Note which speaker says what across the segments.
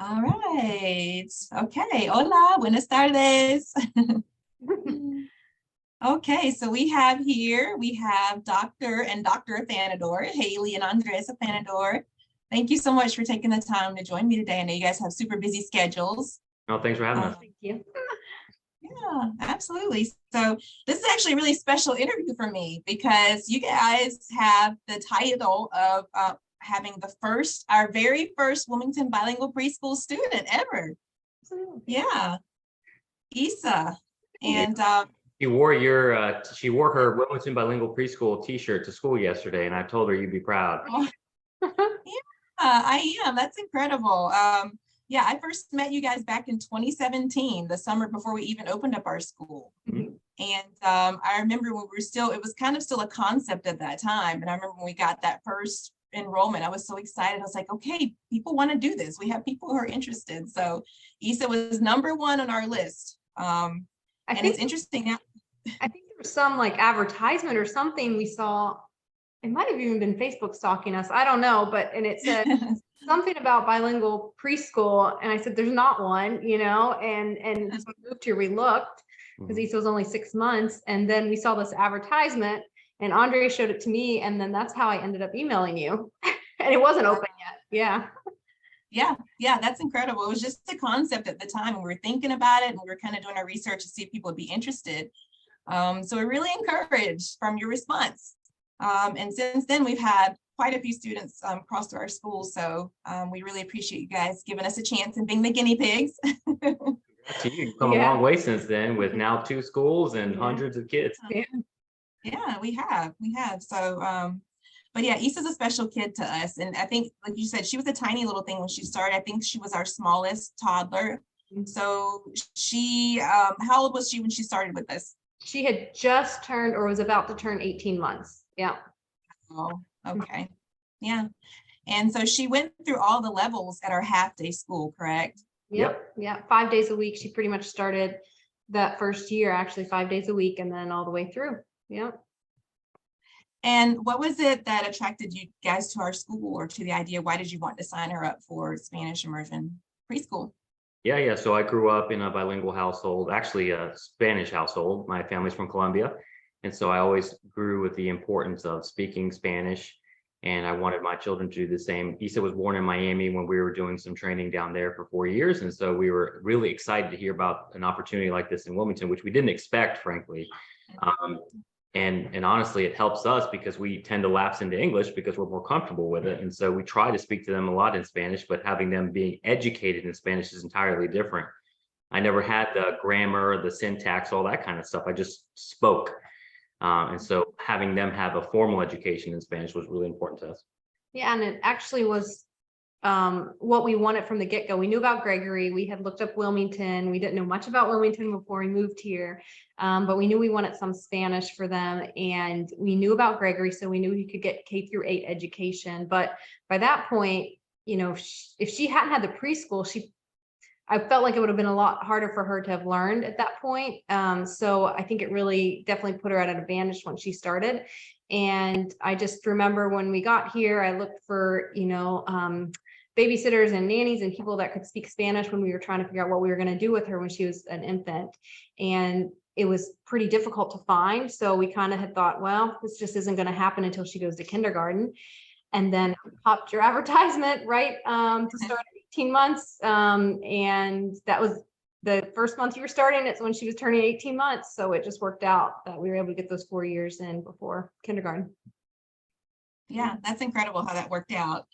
Speaker 1: All right. Okay. Hola, buenas tardes. Okay, so we have Dr. and Dr. Afanador, Haley and Andres Afanador. Thank you so much for taking the time to join me today. I know you guys have super busy schedules.
Speaker 2: Oh, thanks for having us.
Speaker 3: Thank you.
Speaker 1: Yeah, absolutely. So this is actually a really special interview for me because you guys have the title of having our very first Wilmington Bilingual Preschool student ever.
Speaker 3: Absolutely.
Speaker 1: Yeah, Isa. And
Speaker 2: She wore her Wilmington Bilingual Preschool T-shirt to school yesterday, and I told her you'd be proud.
Speaker 1: I am. That's incredible. Yeah, I first met you guys back in 2017, the summer before we even opened up our school.
Speaker 2: Mhm.
Speaker 1: And I remember when it was kind of still a concept at that time. And I remember when we got that first enrollment, I was so excited. I was like, okay, people want to do this. We have people who are interested. So Isa was number one on our list. And it's interesting now.
Speaker 3: I think there was some like advertisement or something we saw. It might have even been Facebook stalking us. I don't know, and it said something about bilingual preschool. And I said, there's not one, and so we moved here, we looked because Isa was only 6 months. And then we saw this advertisement and Andre showed it to me. And then that's how I ended up emailing you. And it wasn't open yet. Yeah.
Speaker 1: Yeah, that's incredible. It was just a concept at the time. We were thinking about it and we were kind of doing our research to see if people would be interested. So we're really encouraged from your response. And since then, we've had quite a few students cross through our school. So we really appreciate you guys giving us a chance and being the guinea pigs.
Speaker 2: To you, you've come a long way since then with now 2 schools and hundreds of kids.
Speaker 1: Yeah, we have. So, but yeah, Isa's a special kid to us. And I think, like you said, she was a tiny little thing when she started. I think she was our smallest toddler. So how old was she when she started with us?
Speaker 3: She had just turned or was about to turn 18 months. Yeah.
Speaker 1: Oh, okay. Yeah. And so she went through all the levels at our half-day school, correct?
Speaker 3: Yep. Yeah. 5 days a week. She pretty much started that first year, actually 5 days a week, and then all the way through. Yeah.
Speaker 1: And what was it that attracted you guys to our school or to the idea? Why did you want to sign her up for Spanish immersion preschool?
Speaker 2: Yeah. So I grew up in a bilingual household, actually a Spanish household. My family's from Colombia. And so I always grew with the importance of speaking Spanish, and I wanted my children to do the same. Isa was born in Miami when we were doing some training down there for 4 years. And so we were really excited to hear about an opportunity like this in Wilmington, which we didn't expect, frankly. And honestly, it helps us because we tend to lapse into English because we're more comfortable with it. And so we try to speak to them a lot in Spanish, but having them being educated in Spanish is entirely different. I never had the grammar, the syntax, all that kind of stuff. I just spoke. And so having them have a formal education in Spanish was really important to us.
Speaker 3: Yeah, and it actually was what we wanted from the get-go. We knew about Gregory. We had looked up Wilmington. We didn't know much about Wilmington before we moved here, but we knew we wanted some Spanish for them, and we knew about Gregory, so we knew he could get K-8 education. But by that point, if she hadn't had the preschool, I felt like it would have been a lot harder for her to have learned at that point. So I think it really definitely put her at an advantage when she started. And I just remember when we got here, I looked for, babysitters and nannies and people that could speak Spanish when we were trying to figure out what we were going to do with her when she was an infant. And it was pretty difficult to find. So we kind of had thought, well, this just isn't going to happen until she goes to kindergarten. And then popped your advertisement, right, to start at 18 months. And that was the first month you were starting. It's when she was turning 18 months. So it just worked out that we were able to get those 4 years in before kindergarten.
Speaker 1: Yeah, that's incredible how that worked out.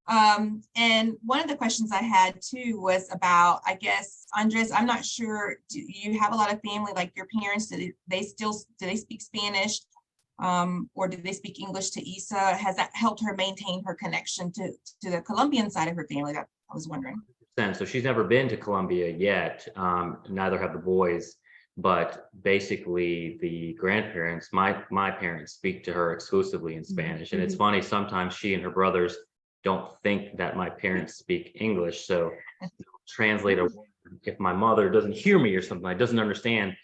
Speaker 1: And one of the questions I had too was about, I guess, Andres, I'm not sure, do you have a lot of family, like your parents, do they speak Spanish? Or did they speak English to Isa? Has that helped her maintain her connection to the Colombian side of her family? That I was wondering.
Speaker 2: So she's never been to Colombia yet. Neither have the boys, but basically the grandparents, my parents, speak to her exclusively in Spanish. And it's funny, sometimes she and her brothers don't think that my parents speak English. So translate a word. If my mother doesn't hear me or something, I doesn't understand,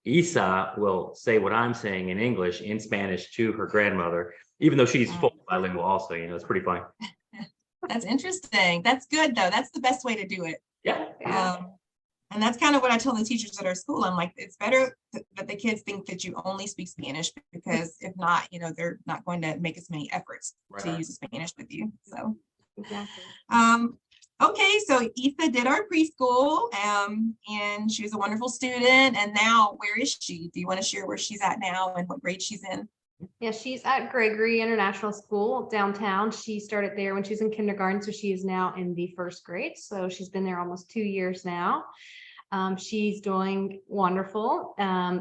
Speaker 2: Isa will say what I'm saying in English in Spanish to her grandmother, even though she's full bilingual also, it's pretty funny.
Speaker 1: That's interesting. That's good though. That's the best way to do it.
Speaker 2: Yeah.
Speaker 1: And that's kind of what I tell the teachers at our school. I'm like, it's better that the kids think that you only speak Spanish, because if not, they're not going to make as many efforts to use Spanish with you. So,
Speaker 3: Exactly.
Speaker 1: okay, so Etha did our preschool, and she was a wonderful student. And now, where is she? Do you want to share where she's at now and what grade she's in?
Speaker 3: Yeah, she's at Gregory International School downtown. She started there when she was in kindergarten, so she is now in the first grade. So she's been there almost 2 years now. She's doing wonderful.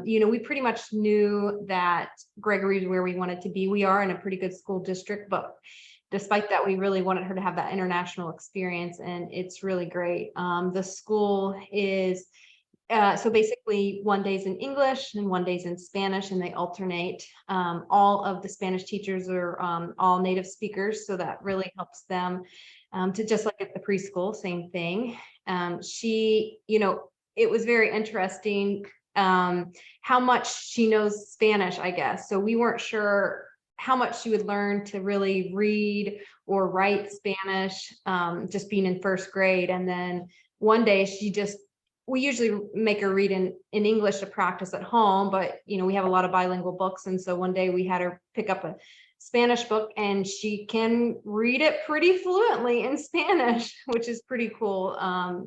Speaker 3: We pretty much knew that Gregory is where we wanted to be. We are in a pretty good school district, but despite that, we really wanted her to have that international experience, and it's really great. The school is so basically 1 day's in English and 1 day's in Spanish, and they alternate. All of the Spanish teachers are all native speakers, so that really helps them to, just like at the preschool, same thing. It was very interesting how much she knows Spanish, I guess. So we weren't sure how much she would learn to really read or write Spanish, just being in first grade. And then one day we usually make her read in English to practice at home, but we have a lot of bilingual books. And so one day we had her pick up a Spanish book, and she can read it pretty fluently in Spanish, which is pretty cool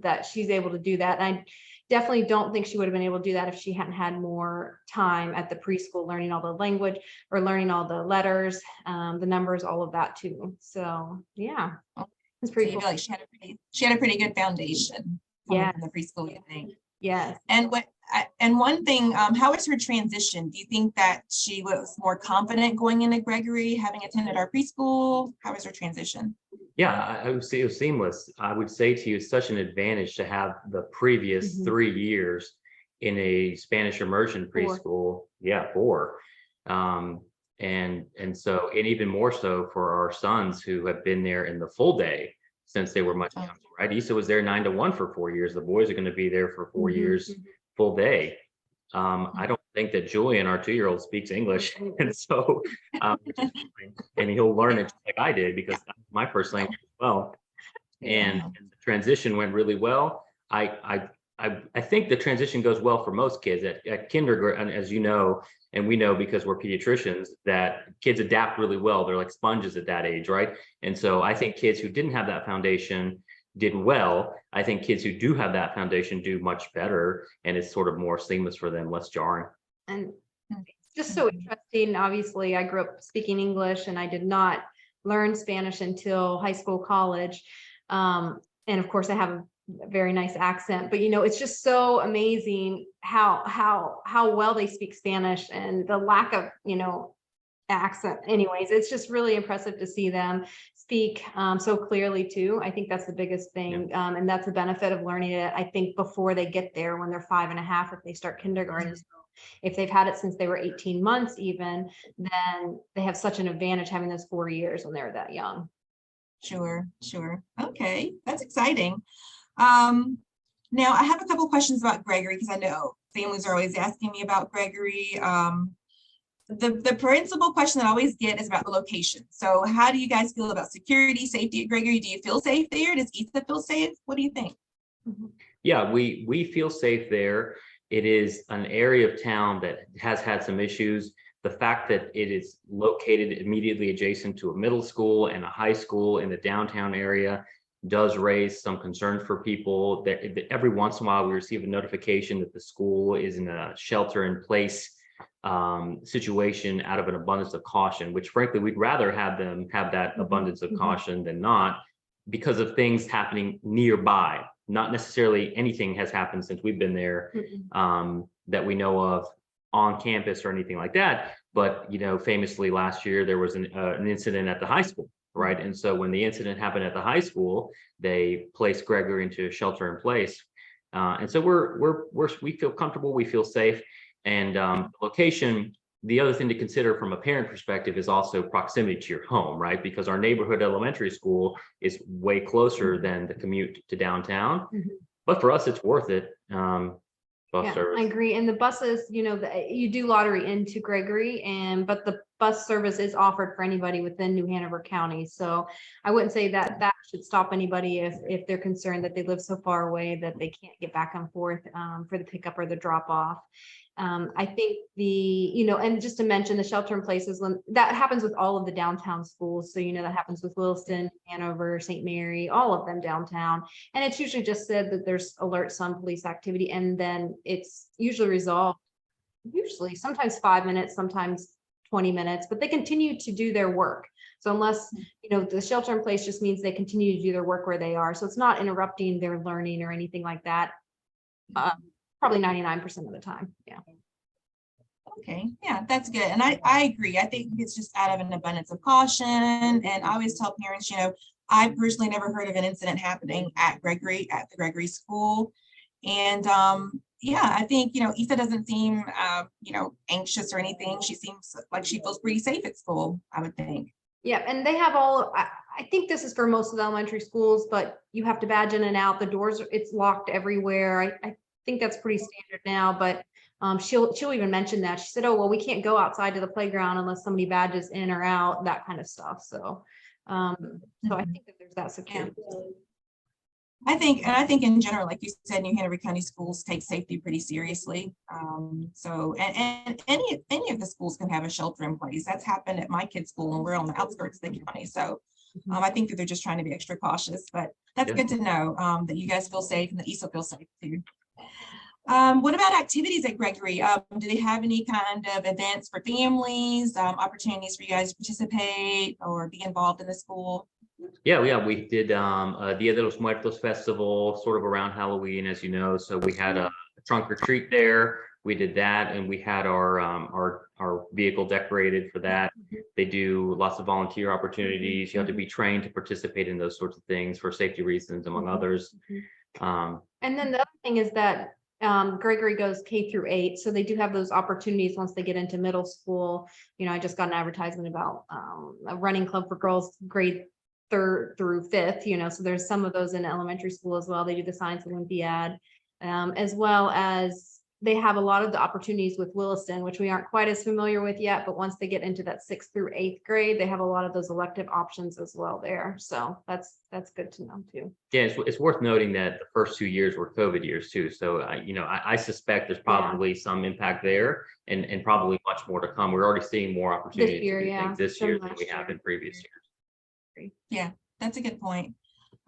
Speaker 3: that she's able to do that. And I definitely don't think she would have been able to do that if she hadn't had more time at the preschool, learning all the language or learning all the letters, the numbers, all of that too. So yeah, it's pretty cool.
Speaker 1: Feel like she had a pretty good foundation from the preschool, you think?
Speaker 3: Yes.
Speaker 1: And one thing, how was her transition? Do you think that she was more confident going into Gregory, having attended our preschool? How was her transition?
Speaker 2: Yeah, I would say it was seamless. I would say to you, it's such an advantage to have the previous 3 years in a Spanish immersion preschool. Yeah, 4. And even more so for our sons who have been there in the full day since they were much younger, right? Issa was there 9 to 1 for 4 years. The boys are going to be there for 4 years, full day. I don't think that Julian, our 2-year-old, speaks English, and so and he'll learn it just like I did, because that was my first language as well. And the transition went really well. I think the transition goes well for most kids at kindergarten, as you know, and we know because we're pediatricians, that kids adapt really well. They're like sponges at that age, right? And so I think kids who didn't have that foundation did well. I think kids who do have that foundation do much better, and it's sort of more seamless for them, less jarring.
Speaker 3: And it's just so interesting. Obviously, I grew up speaking English, and I did not learn Spanish until high school, college. And of course, I have a very nice accent, but it's just so amazing how well they speak Spanish, and the lack of accent. Anyways, it's just really impressive to see them speak so clearly too. I think that's the biggest thing, and that's the benefit of learning it, I think, before they get there, when they're 5.5, if they start kindergarten. So if they've had it since they were 18 months even, then they have such an advantage having those 4 years when they're that young.
Speaker 1: Sure. Okay, that's exciting. Now I have a couple questions about Gregory, because I know families are always asking me about Gregory. The principal question that I always get is about the location. So how do you guys feel about security, safety at Gregory? Do you feel safe there? Does Etha feel safe? What do you think?
Speaker 2: Yeah, we feel safe there. It is an area of town that has had some issues. The fact that it is located immediately adjacent to a middle school and a high school in the downtown area does raise some concerns for people. That every once in a while we receive a notification that the school is in a shelter-in-place situation out of an abundance of caution, which frankly we'd rather have them have that abundance of caution than not, because of things happening nearby. Not necessarily anything has happened since we've been there that we know of on campus or anything like that, but famously last year there was an incident at the high school, right? And so when the incident happened at the high school, they placed Gregory into shelter in place, and so we feel comfortable, we feel safe. And location, the other thing to consider from a parent perspective is also proximity to your home, right? Because our neighborhood elementary school is way closer than the commute to downtown. But for us, it's worth it. Bus service.
Speaker 3: I agree. And the buses, you do lottery into Gregory, but the bus service is offered for anybody within New Hanover County. So I wouldn't say that that should stop anybody if they're concerned that they live so far away that they can't get back and forth for the pickup or the drop off. I think and just to mention the shelter in places, when that happens with all of the downtown schools. So, that happens with Williston, Hanover, St. Mary, all of them downtown. And it's usually just said that there's alert sun police activity, and then it's usually resolved, sometimes 5 minutes, sometimes 20 minutes, but they continue to do their work. So unless, the shelter in place just means they continue to do their work where they are. So it's not interrupting their learning or anything like that. Probably 99% of the time. Yeah.
Speaker 1: Okay. Yeah, that's good. And I agree. I think it's just out of an abundance of caution. And I always tell parents, I personally never heard of an incident happening at the Gregory school. And yeah, I think, Issa doesn't seem, anxious or anything. She seems like she feels pretty safe at school, I would think.
Speaker 3: Yeah, and they have I think this is for most of the elementary schools, but you have to badge in and out. The doors, it's locked everywhere. I think that's pretty standard now, but she'll even mention that. She said, oh, well, we can't go outside to the playground unless somebody badges in or out, that kind of stuff. So, I think that there's that security.
Speaker 1: Yeah. I think in general, like you said, New Hanover County schools take safety pretty seriously. And any of the schools can have a shelter in place. That's happened at my kids' school, and we're on the outskirts of the county. So I think that they're just trying to be extra cautious, but that's good to know that you guys feel safe and that Issa feels safe too. What about activities at Gregory? Do they have any kind of events for families, opportunities for you guys to participate or be involved in the school?
Speaker 2: Yeah, we did Dia de los Muertos festival sort of around Halloween, as you know. So we had a trunk or treat there. We did that, and we had our vehicle decorated for that. They do lots of volunteer opportunities. You have to be trained to participate in those sorts of things for safety reasons, among others.
Speaker 3: And then the other thing is that Gregory goes K-8, so they do have those opportunities once they get into middle school. I just got an advertisement about a running club for girls grade 3rd through 5th, so there's some of those in elementary school as well. They do the science Olympiad, as well as they have a lot of the opportunities with Williston, which we aren't quite as familiar with yet, but once they get into that 6th through 8th grade, they have a lot of those elective options as well there. So that's good to know too.
Speaker 2: Yeah, it's worth noting that the first 2 years were COVID years too. So I suspect there's probably some impact there, and probably much more to come. We're already seeing more opportunities this year than we have in previous years.
Speaker 1: Yeah, that's a good point.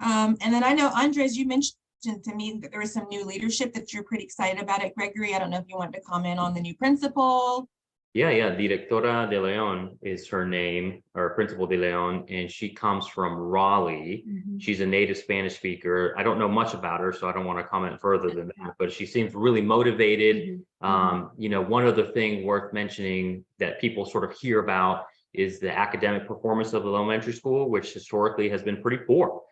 Speaker 1: And then I know, Andres, you mentioned to me that there was some new leadership that you're pretty excited about at Gregory. I don't know if you want to comment on the new principal.
Speaker 2: Yeah, Directora de Leon is her name, or Principal de Leon, and she comes from Raleigh. She's a native Spanish speaker. I don't know much about her, so I don't want to comment further than that, but she seems really motivated. One other thing worth mentioning that people sort of hear about is the academic performance of the elementary school, which historically has been pretty poor.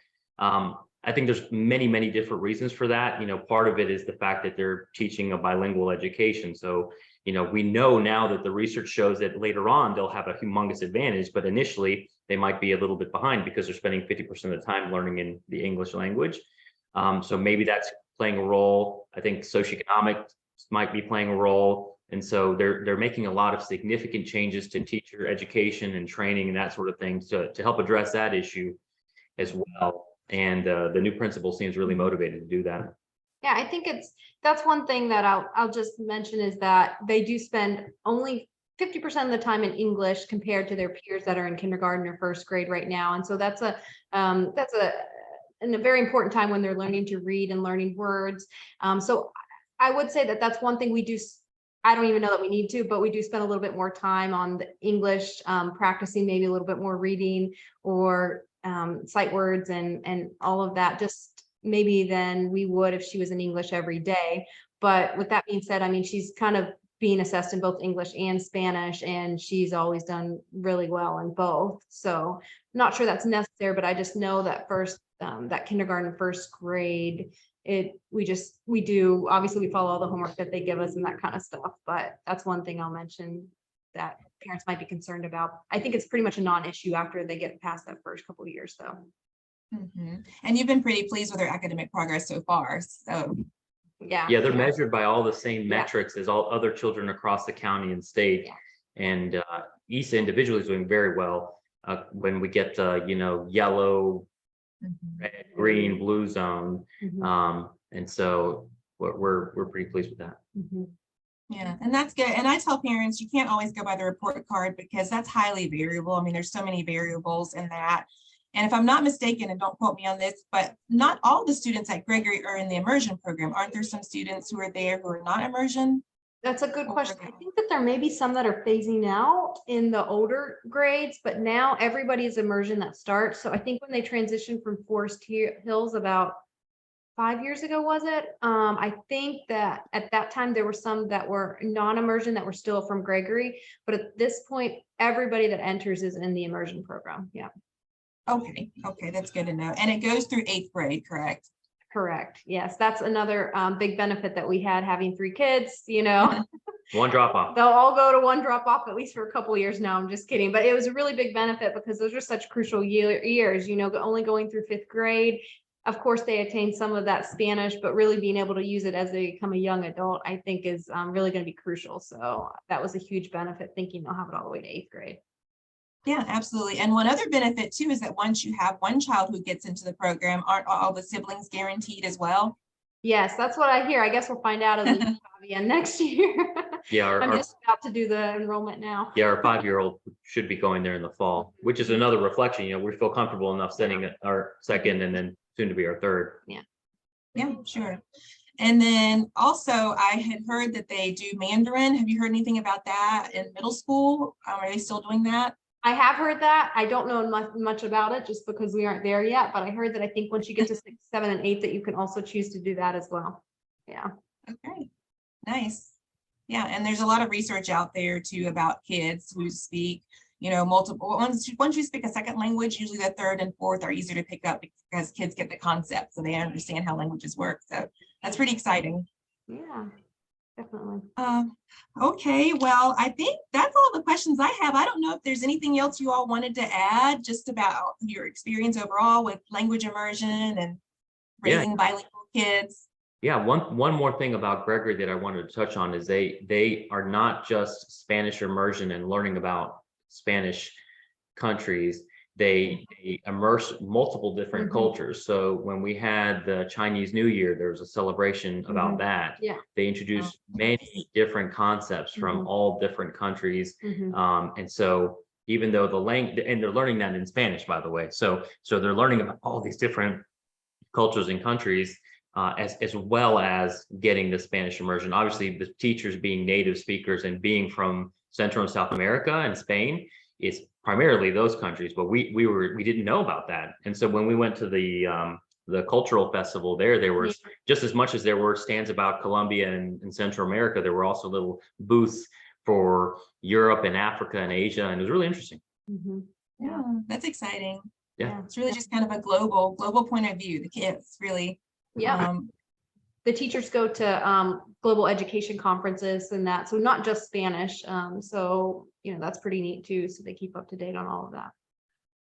Speaker 2: I think there's many different reasons for that. Part of it is the fact that they're teaching a bilingual education. So, we know now that the research shows that later on they'll have a humongous advantage, but initially they might be a little bit behind because they're spending 50% of the time learning in the English language. So maybe that's playing a role. I think socioeconomics might be playing a role. And so they're making a lot of significant changes to teacher education and training and that sort of thing to help address that issue as well. And the new principal seems really motivated to do that.
Speaker 3: Yeah, I think that's one thing that I'll just mention is that they do spend only 50% of the time in English compared to their peers that are in kindergarten or 1st grade right now. And so that's a very important time when they're learning to read and learning words. So I would say that that's one thing we do. I don't even know that we need to, but we do spend a little bit more time on the English, practicing maybe a little bit more reading or sight words and all of that, just maybe than we would if she was in English every day. But with that being said, I mean, she's kind of being assessed in both English and Spanish, and she's always done really well in both. So not sure that's necessary, but I just know that that kindergarten 1st grade, we do, obviously we follow all the homework that they give us and that kind of stuff, but that's one thing I'll mention that parents might be concerned about. I think it's pretty much a non-issue after they get past that first couple of years though.
Speaker 1: And you've been pretty pleased with their academic progress so far. So
Speaker 3: yeah,
Speaker 2: they're measured by all the same metrics as all other children across the county and state. And Issa individually is doing very well. When we get you know, yellow, red, green, blue zone, and so we're pretty pleased with that.
Speaker 1: Yeah, and that's good. And I tell parents, you can't always go by the report card because that's highly variable. I mean, there's so many variables in that. And if I'm not mistaken, and don't quote me on this, but not all the students at Gregory are in the immersion program. Aren't there some students who are there who are not immersion?
Speaker 3: That's a good question. I think that there may be some that are phasing out in the older grades, but now everybody's immersion that starts. So I think when they transitioned from Forest Hills about 5 years ago, was it? I think that at that time there were some that were non-immersion that were still from Gregory, but at this point, everybody that enters is in the immersion program. Yeah.
Speaker 1: Okay, that's good to know. And it goes through 8th grade, correct?
Speaker 3: Correct. Yes, that's another big benefit that we had having 3 kids, you know.
Speaker 2: One drop off.
Speaker 3: They'll all go to one drop off at least for a couple of years now. I'm just kidding. But it was a really big benefit because those are such crucial years, you know, only going through 5th grade. Of course, they attain some of that Spanish, but really being able to use it as they become a young adult, I think is really going to be crucial. So that was a huge benefit, thinking they'll have it all the way to 8th grade.
Speaker 1: Yeah, absolutely. And one other benefit too is that once you have one child who gets into the program, aren't all the siblings guaranteed as well?
Speaker 3: Yes, that's what I hear. I guess we'll find out at the end next year.
Speaker 2: Yeah,
Speaker 3: I'm just about to do the enrollment now.
Speaker 2: Yeah, our 5-year-old should be going there in the fall, which is another reflection. You know, we feel comfortable enough sending our second and then soon to be our third.
Speaker 1: Yeah, sure. And then also I had heard that they do Mandarin. Have you heard anything about that in middle school? Are they still doing that?
Speaker 3: I have heard that. I don't know much about it just because we aren't there yet, but I heard that I think once you get to 6, 7, and 8, that you can also choose to do that as well. Yeah.
Speaker 1: Okay, nice. Yeah, and there's a lot of research out there too about kids who speak, you know, multiple. Once you speak a second language, usually the 3rd and 4th are easier to pick up because kids get the concept, so they understand how languages work. So that's pretty exciting.
Speaker 3: Yeah. Definitely.
Speaker 1: Okay, well, I think that's all the questions I have. I don't know if there's anything else you all wanted to add just about your experience overall with language immersion and raising bilingual kids.
Speaker 2: Yeah, one more thing about Gregory that I wanted to touch on is they are not just Spanish immersion and learning about Spanish countries. They immerse multiple different cultures. So when we had the Chinese New Year, there was a celebration about that.
Speaker 3: Yeah.
Speaker 2: They introduced many different concepts from all different countries. And so even though the language, and they're learning that in Spanish, by the way. So they're learning about all these different cultures and countries, as well as getting the Spanish immersion. Obviously, the teachers being native speakers and being from Central and South America and Spain, it's primarily those countries, but we didn't know about that. And so when we went to the cultural festival there were just as much as there were stands about Colombia and Central America, there were also little booths for Europe and Africa and Asia, and it was really interesting.
Speaker 1: Yeah, that's exciting.
Speaker 2: Yeah,
Speaker 1: it's really just kind of a global point of view. The kids really.
Speaker 3: Yeah. The teachers go to global education conferences and that, so not just Spanish. So, you know, that's pretty neat too. So they keep up to date on all of that.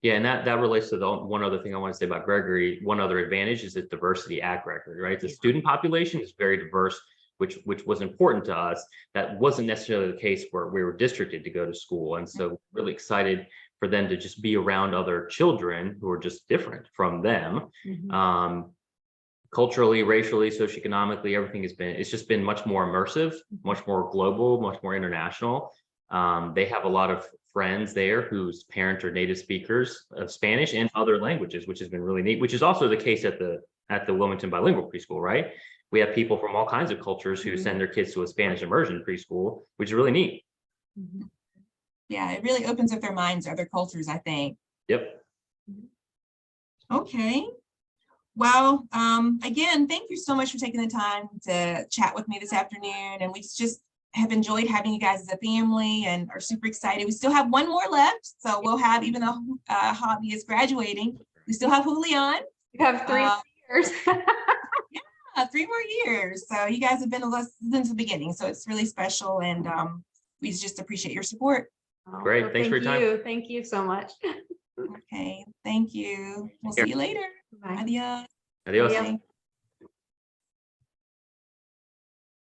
Speaker 2: Yeah, and that relates to the one other thing I want to say about Gregory. One other advantage is its diversity at Gregory, right? The student population is very diverse, which was important to us. That wasn't necessarily the case where we were districted to go to school. And so really excited for them to just be around other children who are just different from them. Culturally, racially, socioeconomically, everything it's just been much more immersive, much more global, much more international. They have a lot of friends there whose parents are native speakers of Spanish and other languages, which has been really neat, which is also the case at the Wilmington Bilingual Preschool, right? We have people from all kinds of cultures who send their kids to a Spanish immersion preschool, which is really neat.
Speaker 1: Yeah, it really opens up their minds to other cultures, I think.
Speaker 2: Yep.
Speaker 1: Okay. Well, again, thank you so much for taking the time to chat with me this afternoon. And we just have enjoyed having you guys as a family and are super excited. We still have one more left. So we'll have, even though Hobby is graduating, we still have Julian.
Speaker 3: You have 3 years.
Speaker 1: Yeah, 3 more years. So you guys have been with us since the beginning. So it's really special. And we just appreciate your support.
Speaker 2: Great.
Speaker 3: Well,
Speaker 2: thanks for your time.
Speaker 3: Thank you so much.
Speaker 1: Okay. Thank you. We'll see you later.
Speaker 3: Bye.
Speaker 1: Adios.
Speaker 2: Adios.
Speaker 3: Adios.